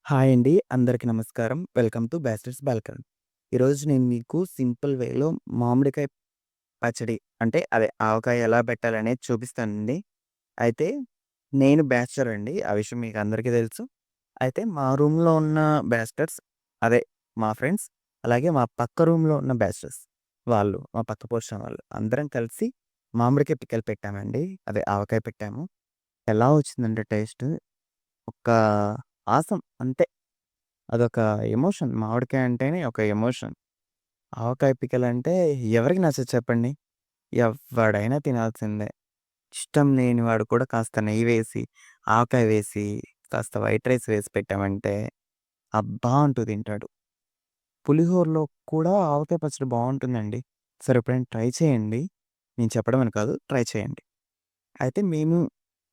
Hi అండి. అందరికి నమస్కారం. Welcome to bachelors balcony. ఈరోజు నేను మీకు సింపుల్ వేలో మామిడికాయ పచ్చడి అంటే అదే ఆవకాయ ఎలా పెట్టాలనేది చూపిస్తానండి. అయితే నేను బ్యాచిలర్ అండి. ఆ విషయం మీకు అందరికీ తెలుసు. అయితే మా రూమ్‌లో ఉన్న బ్యాచిలర్స్ అదే మా ఫ్రెండ్స్, అలాగే మా పక్క రూమ్‌లో ఉన్న బ్యాచిలర్స్ వాళ్ళు, మా పక్క పోర్షన్ వాళ్ళు అందరం కలిసి మామిడికాయ పిక్కలు పెట్టామండి. అదే ఆవకాయ పెట్టాము. ఎలా వచ్చిందంటే టేస్ట్ ఒక ఆసమ్ అంతే. అదొక ఎమోషన్. మామిడికాయ అంటేనే ఒక ఎమోషన్. ఆవకాయ పిక్కలంటే ఎవరికి నచ్చదు చెప్పండి? ఎవ్వడైనా తినాల్సిందే. ఇష్టం లేనివాడు కూడా కాస్త నెయ్యి వేసి, ఆవకాయ వేసి, కాస్త వైట్ రైస్ వేసి పెట్టామంటే అబ్బా! అంటూ తింటాడు. పులిహోరలో కూడా ఆవకాయ పచ్చడి బావుంటుందండి. సరే ఎప్పుడైనా ట్రై చేయండి. నేను చెప్పడం అని కాదు. ట్రై చేయండి. అయితే మేము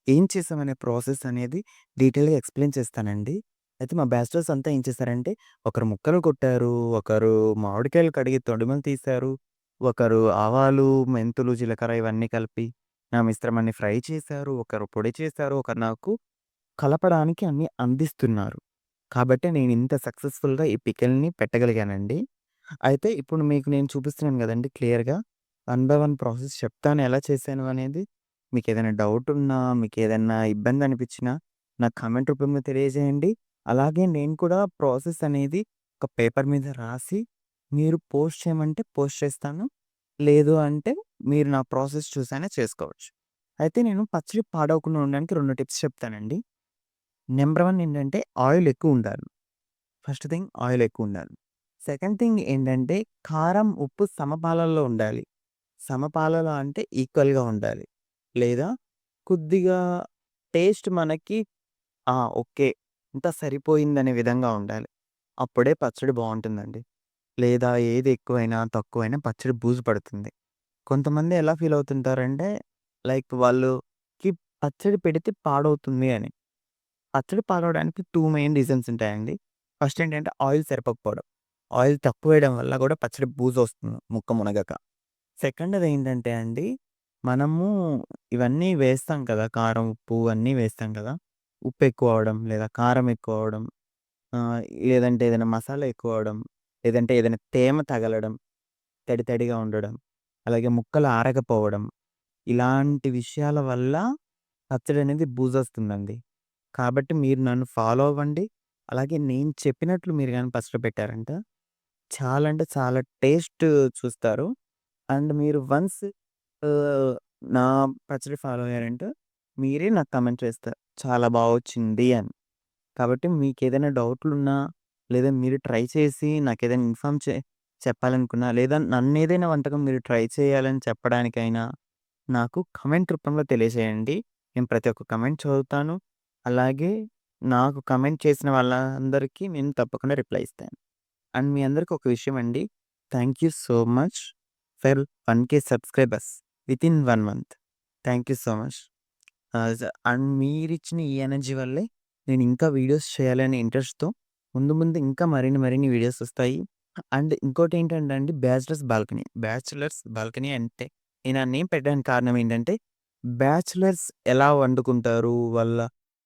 ఏం చేసామనే ప్రాసెస్ అనేది డీటెయిల్‌గా ఎక్స్‌ప్లెయిన్ చేస్తానండి. అయితే మా బ్యాచిలర్స్ అంతా ఏం చేశారంటే, ఒకరు ముక్కలు కొట్టారు, ఒకరు మామిడికాయలు కడిగి తొడిమలు తీశారు, ఒకరు ఆవాలు, మెంతులు, జీలకర్ర ఇవన్నీ కలిపి మిశ్రమాన్ని ఫ్రై చేశారు, ఒకరు పొడి చేశారు, ఒకరు నాకు కలపడానికి అన్నీ అందిస్తున్నారు. కాబట్టి నేను ఇంత సక్సెస్‌ఫుల్‌గా ఈ పికిల్‌ని పెట్టగలిగానండి. అయితే ఇప్పుడు మీకు నేను చూపిస్తున్నాను గదండీ క్లియర్‌గా. వన్ బై వన్ ప్రాసెస్ చెప్తాను ఎలా చేశాను అనేది. మీకేదైనా డౌటున్నా, మీకేదన్నా ఇబ్బందనిపించినా నాకు కామెంట్ రూపంలో తెలియజేయండి. అలాగే నేను కూడా ప్రాసెస్ అనేది ఒక పేపర్ మీద రాసి మీరు పోస్ట్ చేయమంటే పోస్ట్ చేస్తాను. లేదు అంటే మీరు నా ప్రాసెస్ చూసైనా చేసుకోవచ్చు. అయితే నేను పచ్చడి పాడవకుండా ఉండడానికి 2 టిప్స్ చెప్తానండి. నంబర్ 1 ఏంటంటే ఆయిల్ ఎక్కువుండాలి. ఫస్ట్ థింగ్ ఆయిల్ ఎక్కువుండాలి. సెకండ్ థింగ్ ఏంటంటే కారం, ఉప్పు సమపాలలో ఉండాలి. సమపాలలో అంటే ఈక్వల్‌గా ఉండాలి. లేదా కొద్దిగా టేస్ట్ మనకి ఓకే. ఇంత సరిపోయిందనే విధంగా ఉండాలి. అప్పుడే పచ్చడి బావుంటుందండి. లేదా ఏది ఎక్కువైనా, తక్కువైనా పచ్చడి బూజు పడుతుంది. కొంతమంది ఎలా ఫీల్ అవుతుంటారంటే లైక్ వాళ్ళుకి పచ్చడి పెడితే పాడవుతుంది అని. పచ్చడి పాడవడానికి 2 మెయిన్ రీజన్స్ ఉంటాయండి. ఫస్ట్ ఏంటంటే ఆయిల్ సరిపోకపోవడం. ఆయిల్ తక్కువేయడం వల్ల కూడా పచ్చడి బూజొస్తుంది ముక్క మునగక. సెకండ్‌దేంటంటే అండి, మనము ఇవన్నీ వేస్తాం కదా! కారం, ఉప్పు అన్నీ వేస్తాం కదా! ఉప్పు ఎక్కువ అవ్వడం, లేదా కారం ఎక్కువ అవ్వడం, లేదంటే ఏదైనా మసాలా ఎక్కువ అవ్వడం, లేదంటే ఏదైనా తేమ తగలడం, తడి తడిగా ఉండడం, అలాగే ముక్కలు ఆరకపోవడం, ఇలాంటి విషయాల వల్ల పచ్చడనేది బూజొస్తుందండి. కాబట్టి మీరు నన్ను ఫాలో అవ్వండి. అలాగే నేను చెప్పినట్లు మీరు గాని పచ్చడి పెట్టారంటే చాలా అంటే చాలా టేస్ట్ చూస్తారు. అండ్ మీరు వన్స్ ఆహ్, నా పచ్చడి ఫాలో అయ్యారంటే మీరే నాకు కామెంట్ చేస్తారు. చాలా వచ్చింది అని. కాబట్టి మీకేదైనా డౌట్‌లున్నా, లేదా మీరు ట్రై చేసి నాకేదైనా చెప్పాలనుకున్నా, లేదా నన్నేదైనా వంటకం మీరు ట్రై చేయాలని చెప్పడానికైనా నాకు కామెంట్ రూపంలో తెలియజేయండి. నేను ప్రతి ఒక్క కామెంట్ చదువుతాను. అలాగే నాకు కామెంట్ చేసిన వాళ్ళందరికీ నేను తప్పకుండా రిప్లై ఇస్తాను. అండ్ మీ అందరికి ఒక విషయం అండి. Thank you so much for 1,000 subscribers within 1 month. Thank you so much. And మీరిచ్చిన ఈ ఎనర్జీ వల్లే నేను ఇంకా వీడియోస్ చేయాలనే ఇంట్రెస్ట్‌తో ముందు ముందు ఇంకా మరిన్ని వీడియోస్ వస్తాయి. అండ్ ఇంకోటేంటంటే అండి బ్యాచిలర్స్ బాల్కనీ. బ్యాచిలర్స్ బాల్కనీ అంటే నేను ఆ నేమ్ పెట్టడానికి కారణం ఏంటంటే బ్యాచిలర్స్ ఎలా వండుకుంటారు? వాళ్ళ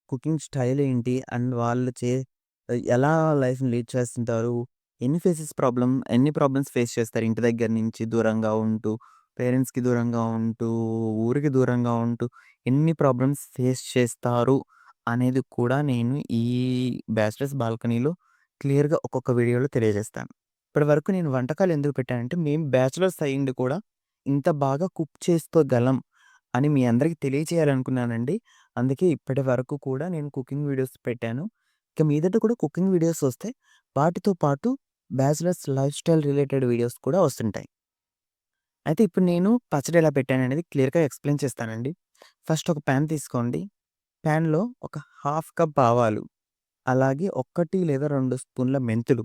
కుకింగ్ స్టైల్ ఏంటి? అండ్ వాళ్ళు ఎలా లైఫ్‌ని లీడ్ చేస్తుంటారు? ఎన్ని ప్రాబ్లమ్స్ ఫేస్ చేస్తారు ఇంటి దగ్గర నుంచి దూరంగా ఉంటూ, పేరెంట్స్‌కి దూరంగా ఉంటూ, ఊరికి దూరంగా ఉంటూ ఎన్ని ప్రాబ్లమ్స్ ఫేస్ చేస్తారు అనేది కూడా నేను ఈ బ్యాచిలర్స్ బాల్కనీలో క్లియర్‌గా ఒక్కొక్క వీడియోలో తెలియజేస్తాను. ఇప్పటివరకు నేను వంటకాలు ఎందుకు పెట్టానంటే మేము బ్యాచిలర్స్ అయ్యుండి కూడా ఇంత బాగా కుక్ చేసుకోగలం అని మీ అందరికి తెలియచేయాలనుకున్నానండి. అందుకే ఇప్పటి వరకు కూడా నేను కుకింగ్ వీడియోస్ పెట్టాను. ఇక మీదట కూడా కుకింగ్ వీడియోస్ వస్తాయి. వాటితో పాటు bachelors life style related videos కూడా వస్తుంటాయి. అయితే ఇప్పుడు నేను పచ్చడి ఎలా పెట్టాననేది క్లియర్‌గా ఎక్స్‌ప్లెయిన్ చేస్తానండి. ఫస్ట్ ఒక పాన్ తీసుకోండి. పాన్‌లో ఒక హాఫ్ కప్ ఆవాలు, అలాగే 1 లేదా 2 స్పూన్ల మెంతులు,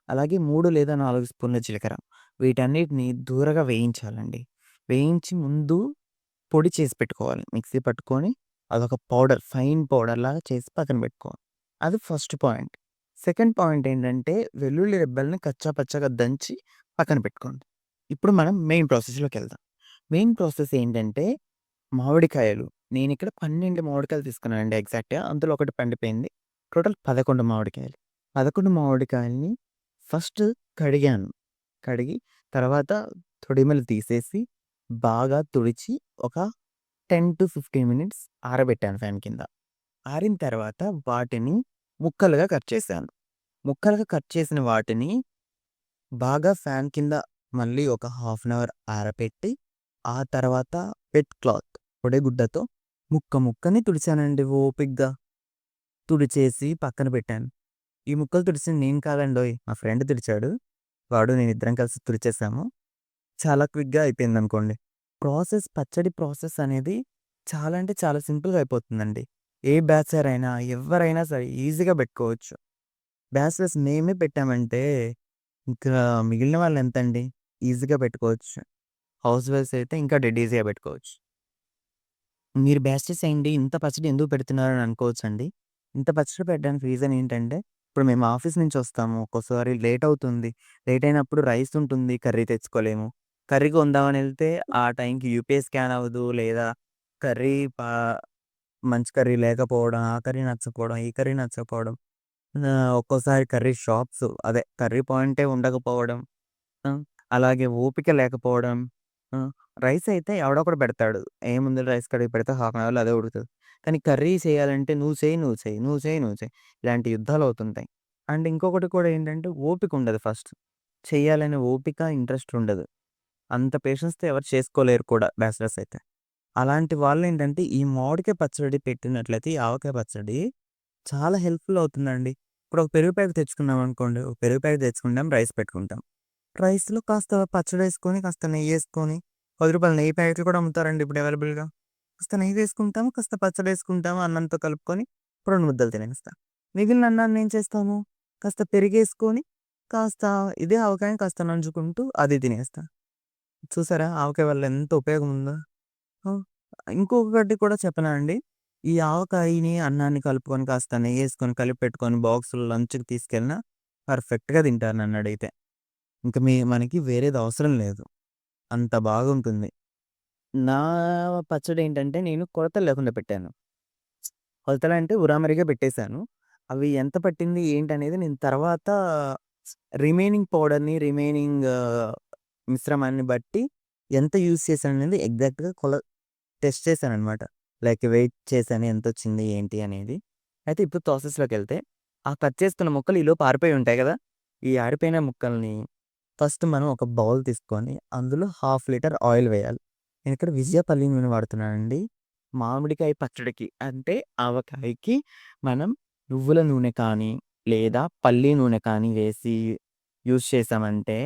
అలాగే 3 లేదా 4 స్పూన్ల జీలకర్ర వీటన్నిటిని దూరగా వేయించాలండి. వేయించి ముందు పొడి చేసి పెట్టుకోవాలి. మిక్సీ పట్టుకొని అదొక పౌడర్, ఫైన్ పౌడర్‌లాగా చేసి పక్కన పెట్టుకోవాలి. అది ఫస్ట్ పాయింట్. సెకండ్ పాయింట్ ఏంటంటే వెల్లుల్లి రెబ్బల్ని కచ్చా పచ్చాగా దంచి పక్కన పెట్టుకోండి. ఇప్పుడు మనం మెయిన్ ప్రాసెస్‌లోకెళ్దాం. మెయిన్ ప్రాసెస్ ఏంటంటే మామిడికాయలు. నేనిక్కడ 12 మామిడికాయలు తీసుకున్నానండి ఎగ్జాక్ట్‌గా. అందులో ఒకటి పండిపోయింది. టోటల్ 11 మామిడికాయలు. 11 మామిడికాయలని ఫస్ట్ కడిగాను. కడిగి తర్వాత తొడిమలు తీసేసి బాగా తుడిచి ఒక 10-15 మినిట్స్ ఆరబెట్టాను ఫ్యాన్ కింద. ఆరిన తర్వాత వాటిని ముక్కలుగా కట్ చేశాను. ముక్కలుగా కట్ చేసిన వాటిని బాగా ఫ్యాన్ కింద మళ్ళీ ఒక హాఫ్ అన్ అవర్ ఆరబెట్టి, ఆ తర్వాత వెట్ క్లాత్ పొడి గుడ్డతో ముక్కని తుడిచానండి ఓపికగా. తుడిచేసి పక్కన పెట్టాను. ఈ ముక్కలు తుడిచింది నేను కాదండోయ్! మా ఫ్రెండ్ తుడిచాడు. వాడు నేనిద్దరం కలిసి తుడిచేసాము. చాలా క్విక్‌గా అయిపోయిందనుకోండి. పచ్చడి ప్రాసెస్ అనేది చాలా అంటే చాలా సింపుల్‌గా అయిపోతుందండి. ఏ బ్యాచలర్ అయినా, ఎవ్వరైనా సరే ఈజీగా పెట్టుకోవచ్చు. బ్యాచిలర్స్ మేమే పెట్టామంటే, ఇంకా మిగిలిన వాళ్ళెంతండి? ఈజీగా పెట్టుకోవచ్చు. హౌస్ వైఫ్స్ అయితే ఇంకా డెడ్ ఈజీగా పెట్టుకోవచ్చు. మీరు బ్యాచిలర్స్ అయ్యుండి ఇంత పచ్చడి ఎందుకు పెడుతున్నారని అనుకోవచ్చండి. ఇంత పచ్చడి పెట్టడానికి రీజన్ ఏంటంటే, ఇప్పుడు మేము ఆఫీస్ నుంచి వస్తాము. ఒక్కోసారి లేట్ అవుతుంది. లేట్ అయినప్పుడు రైస్ ఉంటుంది. కర్రీ తెచ్చుకోలేము. కర్రీ కొందామని ఎళ్తే ఆ టైంకి యూపీఐ స్కాన్ అవ్వదు. లేదా కర్రీ పా మంచి కర్రీ లేకపోవడం, ఆ కర్రీ నచ్చకపోవడం, ఈ కర్రీ నచ్చకపోవడం. ఒక్కోసారి కర్రీ షాప్స్ అదే కర్రీ పాయింటే ఉండకపోవడం. ఆ! అలాగే ఓపిక లేకపోవడం. ఆ! రైస్ అయితే ఎవడో ఒకడు పెడతాడు. ఏముంది రైస్ కడిగి పెడితే హాఫ్ అన్ అవర్‌లో అదే ఉడుకుతది. కానీ కర్రీ చేయాలంటే నువ్వు చెయ్యి, నువ్వు చెయ్యి, నువ్వు చెయ్యి, నువ్వు చెయ్యి. ఇలాంటి యుద్ధాలవుతుంటాయి. అండ్ ఇంకొకటి కూడా ఏంటంటే ఓపిక ఉండదు ఫస్ట్. చెయ్యాలనే ఓపిక, ఇంట్రెస్ట్ ఉండదు. అంత పేషెన్స్‌తో ఎవరు చేసుకోలేరు కూడా బ్యాచిలర్స్ అయితే. అలాంటి వాళ్ళేంటంటే ఈ మామిడికాయ పచ్చడి పెట్టినట్లయితే ఈ ఆవకాయ పచ్చడి చాలా హెల్ప్‌ఫుల్ అవుతుందండి. ఇప్పుడు ఒక పెరుగు ప్యాకెట్ తెచ్చుకున్నామనుకోండి. ఒక పెరుగు ప్యాకెట్ తెచ్చుకుంటాం, రైస్ పెట్టుకుంటాం. రైస్‌లో కాస్త పచ్చడేసుకొని, కాస్త నెయ్యేసుకొని, రూ. 10 నెయ్యి ప్యాకెట్లు కూడా అమ్ముతారండి ఇప్పుడు అవైలబుల్‌గా. కాస్త నెయ్యి వేసుకుంటాము, కాస్త పచ్చడేసుకుంటాము, అన్నంతో కలుపుకొని 2 ముద్దలు తినేస్తాం. మిగిలిన అన్నాన్ని ఏం చేస్తాము, కాస్త పెరిగేసుకొని, కాస్త ఇదే ఆవకాయని కాస్త నంజుకుంటూ అది తినేస్తా. చూసారా ఆవకాయ వల్ల ఎంత ఉపయోగం ఉందో? ఆ! ఇంకొకటి కూడా చెప్పనా అండి? ఈ ఆవకాయని, అన్నాన్ని కలుపుకొని కాస్త నెయ్యేసుకొని కలిపి పెట్టుకొని బాక్స్‌లో లంచ్‌కి తీసుకెళ్ళినా పర్ఫెక్ట్‌గా తింటారు నన్నడిగితే. ఇంక మనకి వేరేది అవసరం లేదు. అంత బాగుంటుంది. నా పచ్చడేంటంటే నేను కొలతలు లేకుండా పెట్టాను. కొలతలంటే ఉరామరిగా పెట్టేసాను. అవి ఎంత పట్టింది ఏంటనేది నేను తర్వాత రిమైనింగ్ పౌడర్‌ని, మిశ్రమాన్ని బట్టి ఎంత యూజ్ చేశాననేది ఎగ్జాక్ట్‌గా టెస్ట్ చేశాననమాట. లైక్ వెయిట్ చేశాను ఎంతొచ్చింది ఏంటి అనేది. అయితే ఇప్పుడు ప్రాసెస్‌లోకెళ్తే ఆ కట్ చేసుకున్న ముక్కలు ఈలోపు ఆరిపోయి ఉంటాయి గదా! ఈ ఆరిపోయిన ముక్కల్ని ఫస్ట్ మనం ఒక బౌల్ తీసుకొని అందులో హాఫ్ లీటర్ ఆయిల్ వేయాలి. నేనిక్కడ విజయ పల్లి నూనె వాడుతున్నానండి. మామిడికాయ పచ్చడికి అంటే ఆవకాయకి మనం నువ్వుల నూనె కానీ, లేదా పల్లి నూనె కానీ వేసి యూజ్ చేశామంటే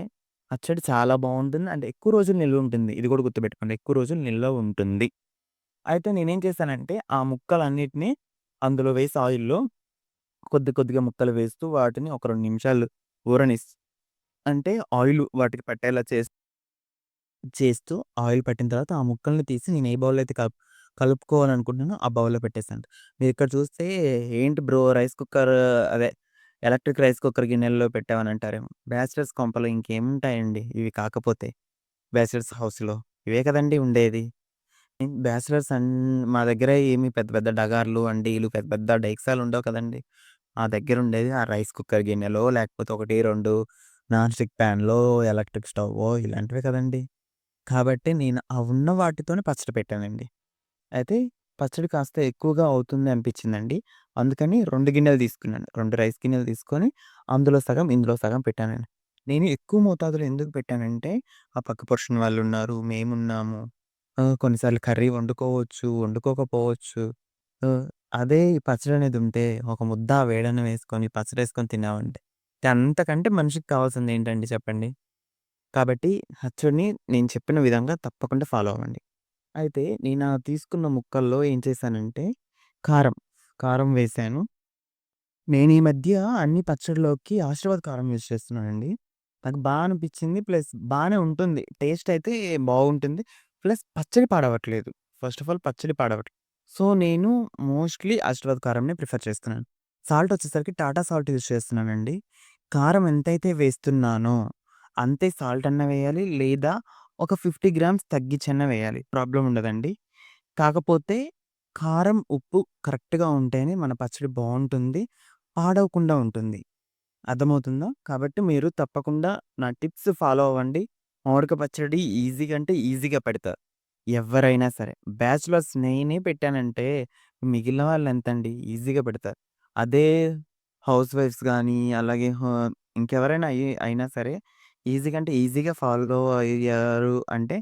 పచ్చడి చాలా బావుంటుంది. అంటే ఎక్కువ రోజులు నిల్వుంటుంది. ఇది కూడా గుర్తుపెట్టుకోండి. ఎక్కువ రోజులు నిల్వ ఉంటుంది. అయితే నేనేం చేశానంటే ఆ ముక్కలన్నిటిని అందులో వేసి ఆయిల్‌లో కొద్దిగా ముక్కలు వేస్తూ వాటిని ఒక 2 నిమిషాలు ఊరనిస్ అంటే ఆయిలు వాటికి పట్టేలా చేస్తూ ఆయిల్ పట్టిన తర్వాత ఆ ముక్కల్ని తీసి నేను ఏ బౌల్‌లో అయితే కలుపుకోవాలనుకుంటున్నానో ఆ బౌల్‌లో పెట్టేసాను. మీరిక్కడ చూస్తే ఏంటి బ్రో రైస్ కుక్కర్ అదే ఎలక్ట్రిక్ రైస్ కుక్కర్ గిన్నెల్లో పెట్టావని అంటారేమో. బ్యాచిలర్స్ కొంపలో ఇంకేముంటాయండి ఇవి కాకపోతే బ్యాచిలర్స్ హౌస్‌లో. ఇవే కదండీ ఉండేది. బ్యాచిలర్స్ మా దగ్గర ఏమి పెద్ద పెద్ద డగార్లు, అండీలు, పెద్ద పెద్ద డేక్సాలు ఉండవు కదండీ. మా దగ్గరుండేది ఆ రైస్ కుక్కర్ గిన్నెలో లేకపోతే 1, 2 నాన్ స్టిక్ ప్యాన్‌లో, ఎలక్ట్రిక్ స్టవ్వో ఇలాంటివే కదండీ. కాబట్టి నేను ఆ ఉన్న వాటితోనే పచ్చడి పెట్టానండి. అయితే పచ్చడి కాస్త ఎక్కువగా అవుతుంది అనిపించిందండి. అందుకని 2 గిన్నెలు తీసుకున్నాను. 2 రైస్ గిన్నెలు తీసుకొని అందులో సగం, ఇందులో సగం పెట్టానండి. నేను ఎక్కువ మోతాదులో ఎందుకు పెట్టానంటే, ఆ పక్క పోర్షన్ వాళ్ళున్నారు, మేమున్నాము. కొన్నిసార్లు కర్రీ వండుకోవచ్చు, వండుకోకపోవచ్చు. ఆహ్, అదే ఈ పచ్చడనేది ఉంటే ఒక ముద్ద వేడన్నం వేసుకొని, పచ్చడేసుకొని తిన్నామంటే అంతకంటే మనిషికి కావాల్సింది ఏంటండి చెప్పండి? కాబట్టి పచ్చడిని నేను చెప్పిన విధంగా తప్పకుండా ఫాలో అవ్వండి. అయితే నేను ఆ తీసుకున్న ముక్కల్లో ఏం చేశానంటే కారం, కారం వేశాను. నేను ఈ మధ్య అన్ని పచ్చడిలోకి ఆశీర్వాద్ కారం యూజ్ చేస్తున్నానండి. నాకు అనిపిచ్చింది. ప్లస్ బానే ఉంటుంది. టేస్ట్ అయితే బాగుంటుంది. ప్లస్ పచ్చడి పాడవట్లేదు. ఫస్ట్ ఆఫ్ ఆల్ పచ్చడి పాడవట్లేదు. సో, నేను మోస్ట్‌లీ ఆశీర్వాద్ కారంనే ప్రిఫర్ చేస్తున్నాను. సాల్ట్ వచ్చేసరికి టాటా సాల్ట్ యూజ్ చేస్తున్నానండి. కారం ఎంతైతే వేస్తున్నానో అంతే సాల్ట్ అన్నా వేయాలి. లేదా ఒక 50 గ్రామ్స్ తగ్గించన్నా వేయాలి. ప్రాబ్లమ్ ఉండదండి. కాకపోతే కారం, ఉప్పు కరెక్ట్‌గా ఉంటేనే మన పచ్చడి బావుంటుంది. పాడవకుండా ఉంటుంది. అర్థమవుతుందా? కాబట్టి మీరు తప్పకుండా నా టిప్స్ ఫాలో అవ్వండి. మామిడికాయ పచ్చడి ఈజీగా అంటే ఈజీగా పెడతా. ఎవ్వరైనా సరే. బ్యాచిలర్స్ నేనే పెట్టానంటే మిగిలిన వాళ్ళెంతండి ఈజీగా పెడతారు. అదే హౌస్ వైఫ్స్ గానీ, అలాగే ఇంకెవరైనా అయినా సరే ఈజీగా అంటే ఈజీగా ఫాలో అయ్యారు అంటే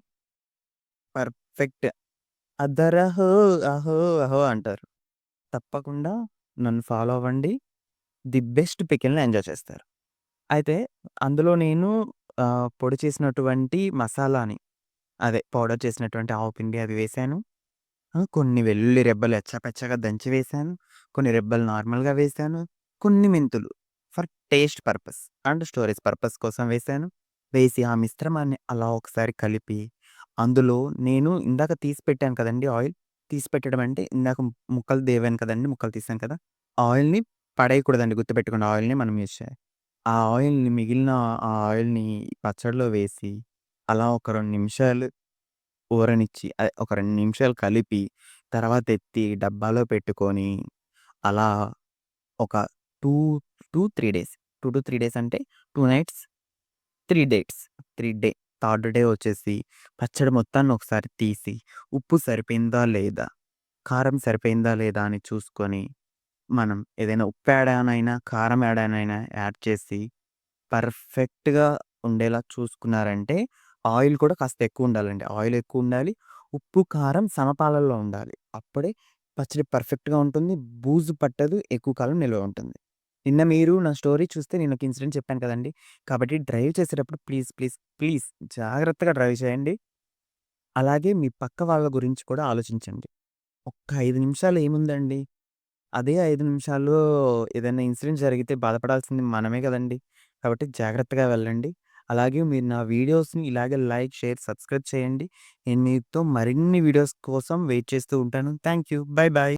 పర్ఫెక్ట్. అదరహో అహో అహో అంటారు. తప్పకుండా నన్ను ఫాలో అవ్వండి. ది బెస్ట్ పికిల్‌ని ఎంజాయ్ చేస్తారు. అయితే అందులో నేను పొడి చేసినటువంటి మసాలాని అదే పౌడర్ చేసినటువంటి ఆవు పిండి అది వేశాను. కొన్ని వెల్లుల్లి రెబ్బలు ఎచ్చపెచ్చగా దంచి వేశాను. కొన్ని రెబ్బలు నార్మల్‌గా వేశాను. కొన్ని మెంతులు for taste purpose and storage purpose కోసం వేశాను. వేసి ఆ మిశ్రమాన్ని అలా ఒకసారి కలిపి, అందులో నేను ఇందాక తీసి పెట్టాను కదండీ ఆయిల్. తీసి పెట్టడం అంటే ఇందాక ముక్కలు దేవాను కదండీ! ముక్కలు తీసాను కదా! ఆయిల్‌ని పడేయకూడదండి గుర్తుపెట్టుకోండి. ఆయిల్‌ని మనం యూజ్ చేయాలి. ఆ ఆయిల్‌ని మిగిలిన ఆ ఆయిల్‌ని పచ్చడిలో వేసి, అలా ఒక 2 నిమిషాలు ఊరనిచ్చి ఒక 2 నిమిషాలు కలిపి, తర్వాత ఎత్తి డబ్బాలో పెట్టుకొని, అలా ఒక 2, 3 డేస్. 2-3 డేస్ అంటే 2 nights, 3 days. 3 day third day వచ్చేసి పచ్చడి మొత్తాన్ని ఒకసారి తీసి, ఉప్పు సరిపోయిందా లేదా? కారం సరిపోయిందా లేదా? అని చూసుకొని, మనం ఏదైనా ఉప్పు యాడానైనా, కారం యాడానైనా యాడ్ చేసి పర్ఫెక్ట్‌గా ఉండేలా చూసుకున్నారంటే, ఆయిల్ కూడా కాస్త ఎక్కువుండాలండి. ఆయిల్ ఎక్కువుండాలి. ఉప్పు, కారం సమపాలలో ఉండాలి. అప్పుడే పచ్చడి పర్ఫెక్ట్‌గా ఉంటుంది. బూజు పట్టదు. ఎక్కువ కాలం నిల్వ ఉంటుంది. నిన్న మీరు నా స్టోరీ చూస్తే నేనొక ఇన్సిడెంట్ చెప్పాను కదండీ! కాబట్టి డ్రైవ్ చేసేటప్పుడు ప్లీజ్, ప్లీజ్, ప్లీజ్ జాగ్రత్తగా డ్రైవ్ చేయండి. అలాగే మీ పక్క వాళ్ళ గురించి కూడా ఆలోచించండి. ఒక్క 5 నిమిషాలు ఏముందండి? అదే 5 నిమిషాల్లో ఏదైనా ఇన్సిడెంట్ జరిగితే బాధపడాల్సింది మనమే గదండీ! కాబట్టి జాగ్రత్తగా వెళ్ళండి. అలాగే మీరు నా వీడియోస్‌ని ఇలాగే లైక్, షేర్, సబ్స్క్రైబ్ చేయండి. నేను మీతో మరిన్ని వీడియోస్ కోసం వెయిట్ చేస్తూ ఉంటాను. Thank you. By by.